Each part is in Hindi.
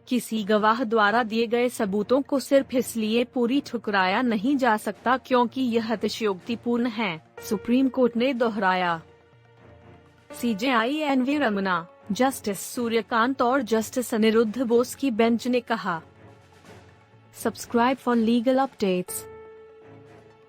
किसी गवाह द्वारा दिए गए सबूतों को सिर्फ इसलिए पूरी ठुकराया नहीं जा सकता क्योंकि यह अतिशयोक्तिपूर्ण है, सुप्रीम कोर्ट ने दोहराया। CJI NV Ramana, justice Suryakant और जस्टिस अनिरुद्ध बोस की बेंच ने कहा। Subscribe for legal updates.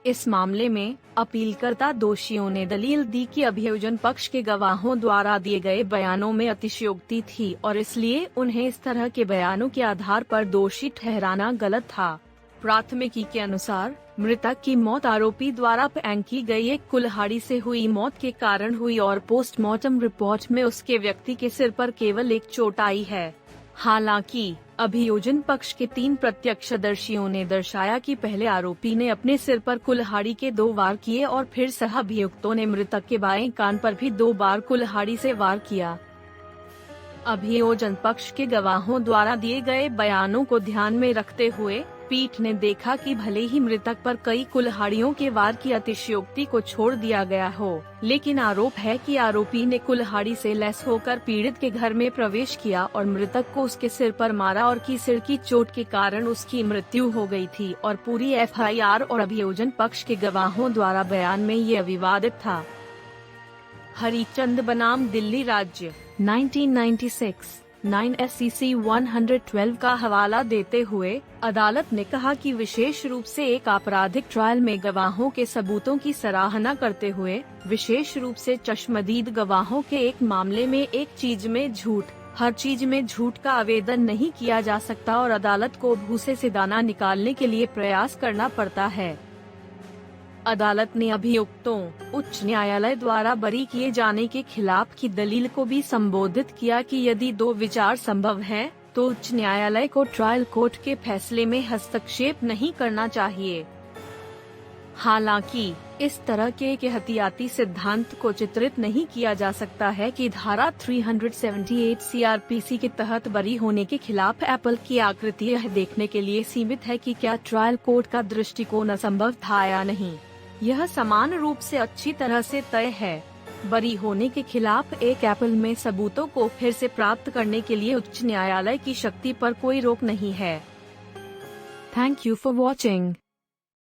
इस मामले में अपीलकर्ता दोषियों ने दलील दी कि अभियोजन पक्ष के गवाहों द्वारा दिए गए बयानों में अतिशयोक्ति थी और इसलिए उन्हें इस तरह के बयानों के आधार पर दोषी ठहराना गलत था। प्राथमिकी के अनुसार मृतक की मौत आरोपी द्वारा फेंकी गई एक कुल्हाड़ी से हुई मौत के कारण हुई और पोस्टमार्टम रिपोर्ट में उसके व्यक्ति के सिर पर केवल एक चोट आई है। हालांकि अभियोजन पक्ष के 3 प्रत्यक्षदर्शियों ने दर्शाया कि पहले आरोपी ने अपने सिर पर कुल्हाड़ी के 2 वार किए और फिर सह अभियुक्तों ने मृतक के बाएं कान पर भी 2 बार कुल्हाड़ी से वार किया। अभियोजन पक्ष के गवाहों द्वारा दिए गए बयानों को ध्यान में रखते हुए पीठ ने देखा कि भले ही मृतक पर कई कुल्हाड़ियों के वार की अतिशयोक्ति को छोड़ दिया गया हो, लेकिन आरोप है कि आरोपी ने कुल्हाड़ी से लैस होकर पीड़ित के घर में प्रवेश किया और मृतक को उसके सिर पर मारा और की सिर की चोट के कारण उसकी मृत्यु हो गई थी और पूरी FIR और अभियोजन पक्ष के गवाहों द्वारा बयान में ये अविवादित था। हरिचंद बनाम दिल्ली राज्य 1996 9 SCC 112 का हवाला देते हुए अदालत ने कहा कि विशेष रूप से एक आपराधिक ट्रायल में गवाहों के सबूतों की सराहना करते हुए विशेष रूप से चश्मदीद गवाहों के एक मामले में एक चीज में झूठ, हर चीज में झूठ का आवेदन नहीं किया जा सकता और अदालत को भूसे से दाना निकालने के लिए प्रयास करना पड़ता है। अदालत ने अभियुक्तों उच्च न्यायालय द्वारा बरी किए जाने के खिलाफ की दलील को भी संबोधित किया कि यदि 2 विचार संभव हैं, तो उच्च न्यायालय को ट्रायल कोर्ट के फैसले में हस्तक्षेप नहीं करना चाहिए। हालांकि इस तरह के एहतियाती सिद्धांत को चित्रित नहीं किया जा सकता है कि धारा 378 CRPC के तहत बरी होने के खिलाफ एप्पल की आकृति यह देखने के लिए सीमित है कि क्या ट्रायल कोर्ट का दृष्टिकोण असंभव था या नहीं। यह समान रूप से अच्छी तरह से तय है। बरी होने के खिलाफ एक एप्पल में सबूतों को फिर से प्राप्त करने के लिए उच्च न्यायालय की शक्ति पर कोई रोक नहीं है। Thank you for watching.